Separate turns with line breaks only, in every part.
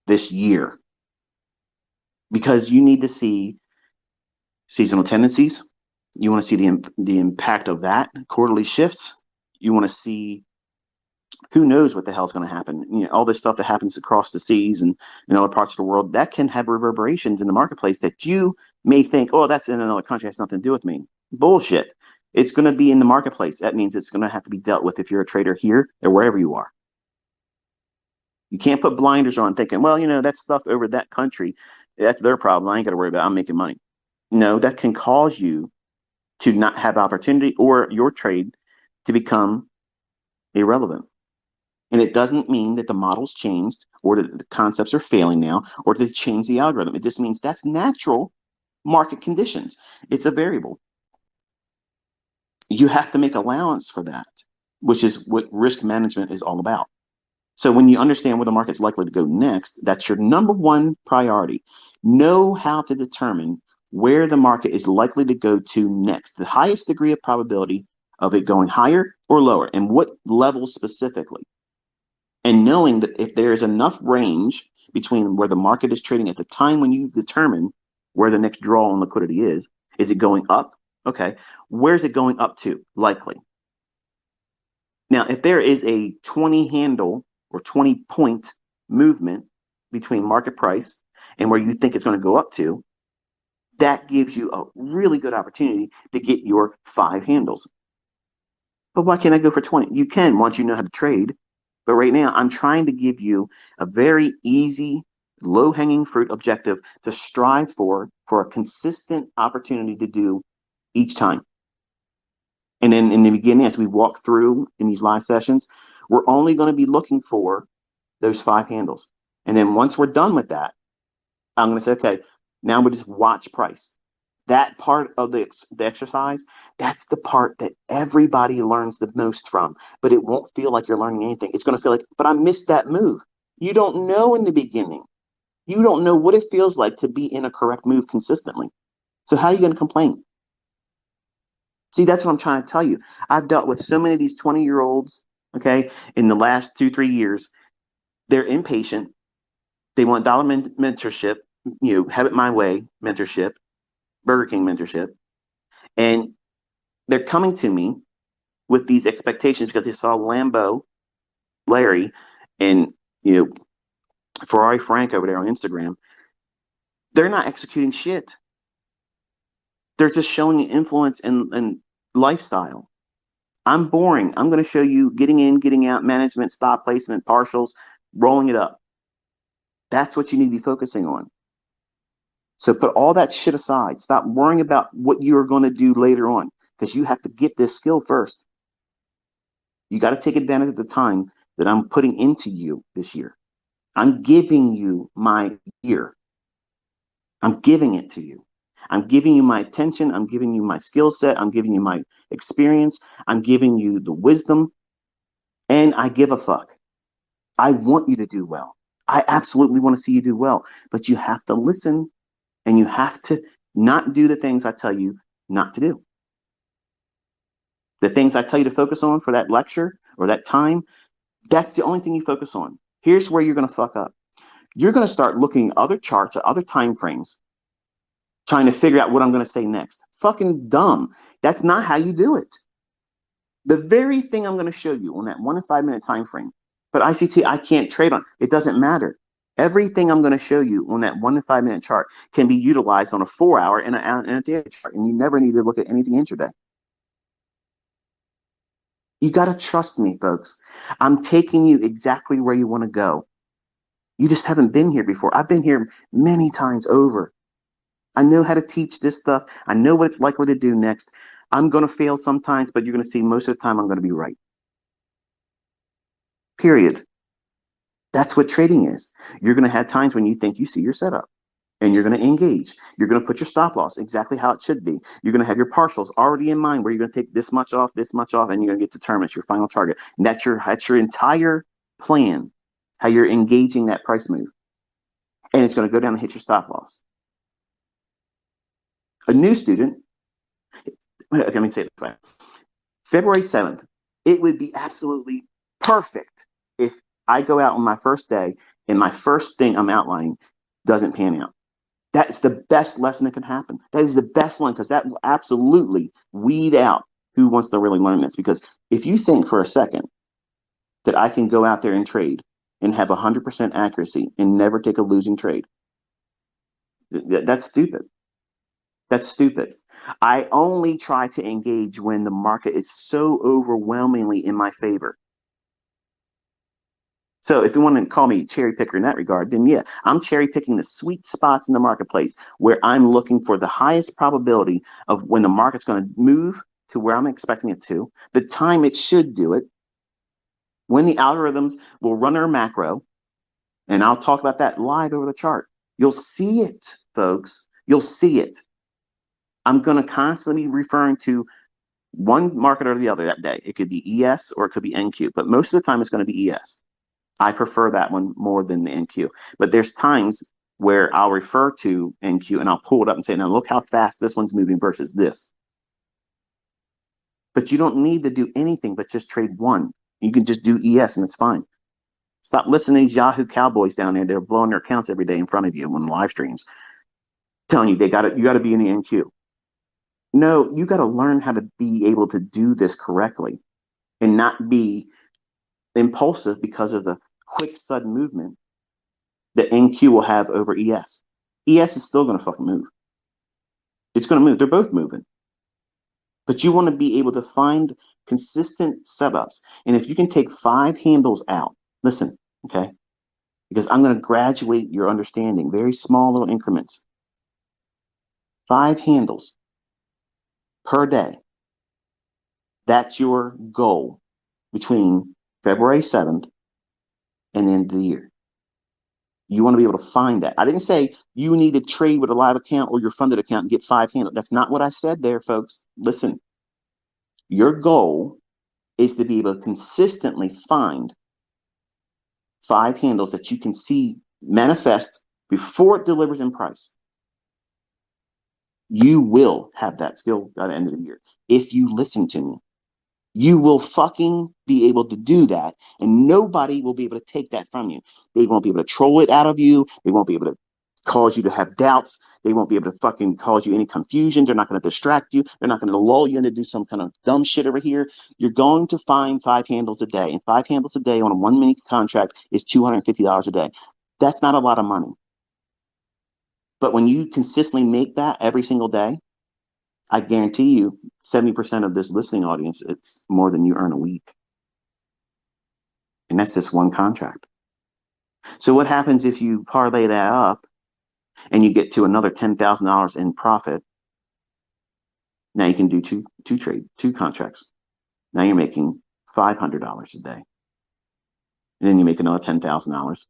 this year, because you need to see seasonal tendencies. You want to see the impact of that, quarterly shifts. You want to see who knows what the hell's going to happen. You know, all this stuff that happens across the seas and in other parts of the world that can have reverberations in the marketplace that you may think, oh, that's in another country, has nothing to do with me. Bullshit. It's going to be in the marketplace. That means it's going to have to be dealt with if you're a trader here or wherever you are. You can't put blinders on thinking, well, you know, that stuff over that country, that's their problem. I ain't got to worry about it. I'm making money. No, that can cause you to not have opportunity or your trade to become irrelevant. And it doesn't mean that the model's changed or that the concepts are failing now or to change the algorithm. It just means that's natural market conditions. It's a variable. You have to make allowance for that, which is what risk management is all about. So when you understand where the market's likely to go next, that's your number one priority. Know how to determine where the market is likely to go to next, the highest degree of probability of it going higher or lower, and what level specifically. And knowing that if there is enough range between where the market is trading at the time when you determine where the next draw on liquidity is it going up? Okay. Where's it going up to? Likely. Now, if there is a 20 handle or 20 point movement between market price and where you think it's going to go up to, that gives you a really good opportunity to get your 5 handles. But why can't I go for 20? You can once you know how to trade. But right now, I'm trying to give you a very easy, low hanging fruit objective to strive for a consistent opportunity to do each time. And then in the beginning, as we walk through in these live sessions, we're only going to be looking for those 5 handles. And then once we're done with that, I'm going to say, okay, now we just watch price. That part of the exercise, that's the part that everybody learns the most from, but it won't feel like you're learning anything. It's going to feel like, but I missed that move. You don't know in the beginning. You don't know what it feels like to be in a correct move consistently. So how are you going to complain? See, that's what I'm trying to tell you. I've dealt with so many of these 20-year-olds, okay, in the last 2-3 years. They're impatient. They want dollar mentorship, have it my way mentorship, Burger King mentorship. And they're coming to me with these expectations because they saw Lambo Larry and Ferrari Frank over there on Instagram. They're not executing shit. They're just showing influence and lifestyle. I'm boring. I'm going to show you getting in, getting out, management, stop placement, partials, rolling it up. That's what you need to be focusing on. So put all that shit aside. Stop worrying about what you're going to do later on because you have to get this skill first. You got to take advantage of the time that I'm putting into you this year. I'm giving you my year. I'm giving it to you. I'm giving you my attention. I'm giving you my skill set. I'm giving you my experience. I'm giving you the wisdom. And I give a fuck. I want you to do well. I absolutely want to see you do well. But you have to listen and you have to not do the things I tell you not to do. The things I tell you to focus on for that lecture or that time, that's the only thing you focus on. Here's where you're going to fuck up. You're going to start looking at other charts or other time frames, trying to figure out what I'm going to say next. Fucking dumb. That's not how you do it. The very thing I'm going to show you on that 1 and 5 minute time frame, but ICT, I can't trade on. It doesn't matter. Everything I'm going to show you on that 1 to 5 minute chart can be utilized on a 4 hour and a daily chart, and you never need to look at anything intraday. You got to trust me, folks. I'm taking you exactly where you want to go. You just haven't been here before. I've been here many times over. I know how to teach this stuff. I know what it's likely to do next. I'm going to fail sometimes, but you're going to see most of the time I'm going to be right. Period. That's what trading is. You're going to have times when you think you see your setup and you're going to engage. You're going to put your stop loss exactly how it should be. You're going to have your partials already in mind where you're going to take this much off, and you're going to get determined your final target. And that's your entire plan, how you're engaging that price move. And it's going to go down and hit your stop loss. A new student, let me say it this way. February 7th, it would be absolutely perfect if I go out on my first day and my first thing I'm outlining doesn't pan out. That's the best lesson that can happen. That is the best one because that will absolutely weed out who wants to really learn this. Because if you think for a second that I can go out there and trade and have 100% accuracy and never take a losing trade, that's stupid. That's stupid. I only try to engage when the market is so overwhelmingly in my favor. So if you want to call me cherry picker in that regard, then yeah, I'm cherry picking the sweet spots in the marketplace where I'm looking for the highest probability of when the market's going to move to where I'm expecting it to, the time it should do it, when the algorithms will run their macro, and I'll talk about that live over the chart. You'll see it, folks. You'll see it. I'm going to constantly be referring to one market or the other that day. It could be ES or it could be NQ, but most of the time it's going to be ES. I prefer that one more than the NQ. But there's times where I'll refer to NQ and I'll pull it up and say, now look how fast this one's moving versus this. But you don't need to do anything but just trade one. You can just do ES and it's fine. Stop listening to these Yahoo cowboys down there. They're blowing their accounts every day in front of you on live streams, telling you you got to be in the NQ. No, you got to learn how to be able to do this correctly and not be impulsive because of the quick sudden movement that NQ will have over ES. ES is still going to fucking move. It's going to move. They're both moving. But you want to be able to find consistent setups. And if you can take 5 handles out, listen, okay? Because I'm going to graduate your understanding, very small little increments. 5 handles per day. That's your goal between February 7th and the end of the year. You want to be able to find that. I didn't say you need to trade with a live account or your funded account and get 5 handles. That's not what I said there, folks. Listen, your goal is to be able to consistently find 5 handles that you can see manifest before it delivers in price. You will have that skill by the end of the year if you listen to me. You will fucking be able to do that, and nobody will be able to take that from you. They won't be able to troll it out of you. They won't be able to cause you to have doubts. They won't be able to fucking cause you any confusion. They're not going to distract you. They're not going to lull you into do some kind of dumb shit over here. You're going to find 5 handles a day, and 5 handles a day on a 1 minute contract is $250 a day. That's not a lot of money. But when you consistently make that every single day, I guarantee you 70% of this listening audience, it's more than you earn a week. And that's just one contract. So what happens if you parlay that up and you get to another $10,000 in profit? Now you can do two contracts. Now you're making $500 a day. And then you make another $10,000.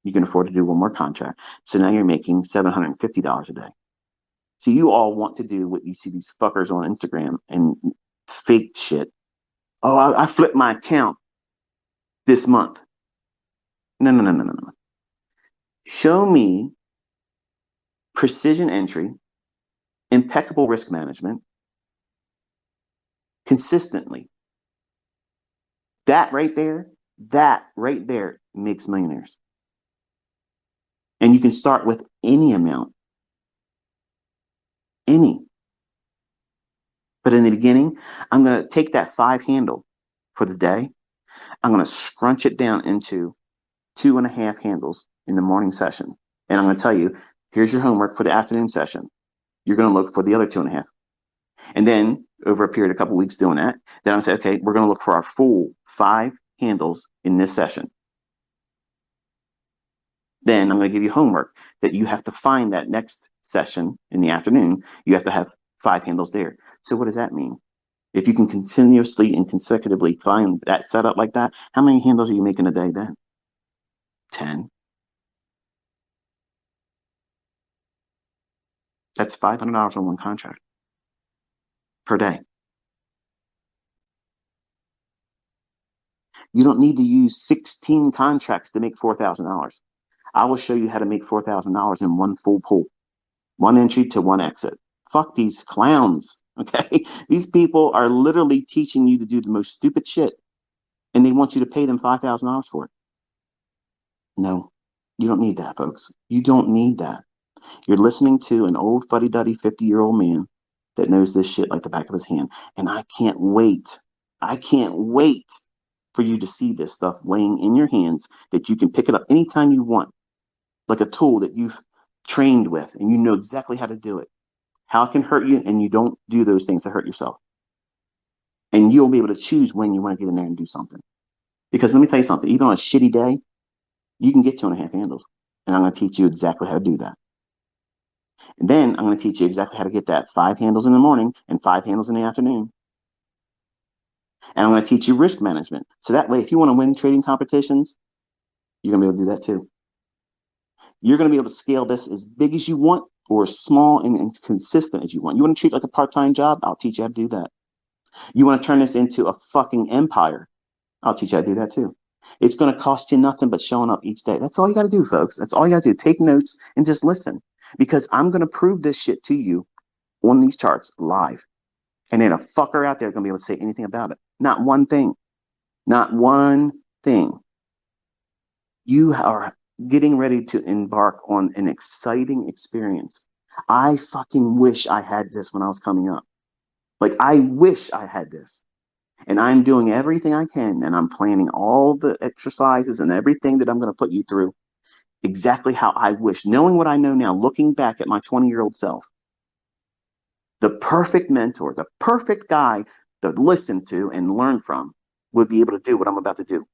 You can afford to do one more contract. So now you're making $750 a day. So you all want to do what you see these fuckers on Instagram and fake shit. Oh, I flipped my account this month. No. Show me precision entry, impeccable risk management consistently. That right there makes millionaires. And you can start with any amount. Any. But in the beginning, I'm going to take that 5 handle for the day. I'm going to scrunch it down into 2.5 handles in the morning session. And I'm going to tell you, here's your homework for the afternoon session. You're going to look for the other 2.5. And then over a period of a couple of weeks doing that, then I say, okay, we're going to look for our full 5 handles in this session. Then I'm going to give you homework that you have to find that next session in the afternoon. You have to have 5 handles there. So what does that mean? If you can continuously and consecutively find that setup like that, how many handles are you making a day then? 10. That's $500 on one contract per day. You don't need to use 16 contracts to make $4,000. I will show you how to make $4,000 in one full pull, 1 entry to 1 exit. Fuck these clowns, okay? These people are literally teaching you to do the most stupid shit. and they want you to pay them $5,000 for it. No, you don't need that, folks. You don't need that. You're listening to an old fuddy-duddy 50-year-old man that knows this shit like the back of his hand. And I can't wait. I can't wait for you to see this stuff laying in your hands that you can pick it up anytime you want, like a tool that you've trained with and you know exactly how to do it, how it can hurt you, and you don't do those things to hurt yourself. And you'll be able to choose when you want to get in there and do something. Because let me tell you something, even on a shitty day, you can get 2.5 handles. And I'm going to teach you exactly how to do that. And then I'm going to teach you exactly how to get that 5 handles in the morning and 5 handles in the afternoon. And I'm going to teach you risk management. So that way, if you want to win trading competitions, you're going to be able to do that too. You're going to be able to scale this as big as you want or as small and consistent as you want. You want to treat it like a part-time job? I'll teach you how to do that. You want to turn this into a fucking empire? I'll teach you how to do that too. It's going to cost you nothing but showing up each day. That's all you got to do, folks. That's all you got to do. Take notes and just listen, because I'm going to prove this shit to you on these charts live. And then a fucker out there going to be able to say anything about it. Not one thing. Not one thing. You are getting ready to embark on an exciting experience. I fucking wish I had this when I was coming up. Like, I wish I had this. And I'm doing everything I can, and I'm planning all the exercises and everything that I'm going to put you through exactly how I wish, knowing what I know now, looking back at my 20-year-old self. The perfect mentor, the perfect guy to listen to and learn from would be able to do what I'm about to do.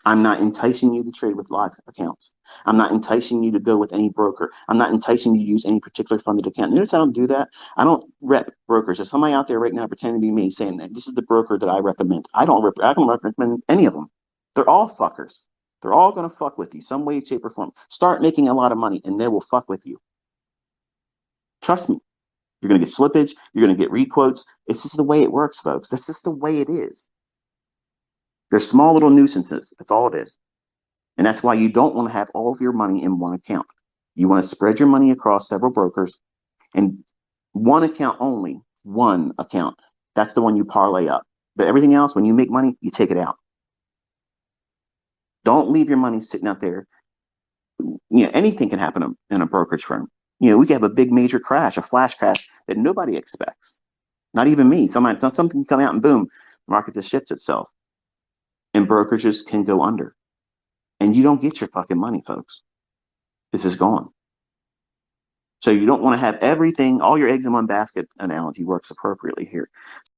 I'm not enticing you to trade with live accounts. I'm not enticing you to go with any broker. I'm not enticing you to use any particular funded account. Notice I don't do that. I don't rep brokers. There's somebody out there right now pretending to be me saying that this is the broker that I recommend. I don't recommend any of them. They're all fuckers. They're all going to fuck with you some way, shape, or form. Start making a lot of money and they will fuck with you. Trust me. You're going to get slippage. You're going to get requotes. It's just the way it works, folks. That's just the way it is. They're small little nuisances. That's all it is. And that's why you don't want to have all of your money in one account. You want to spread your money across several brokers and one account only, one account. That's the one you parlay up. But everything else, when you make money, you take it out. Don't leave your money sitting out there. Anything can happen in a brokerage firm. We could have a big major crash, a flash crash that nobody expects. Not even me. Something can come out and boom, the market just shifts itself. And brokerages can go under. And you don't get your fucking money, folks. This is gone. So you don't want to have everything, all your eggs in one basket analogy works appropriately here.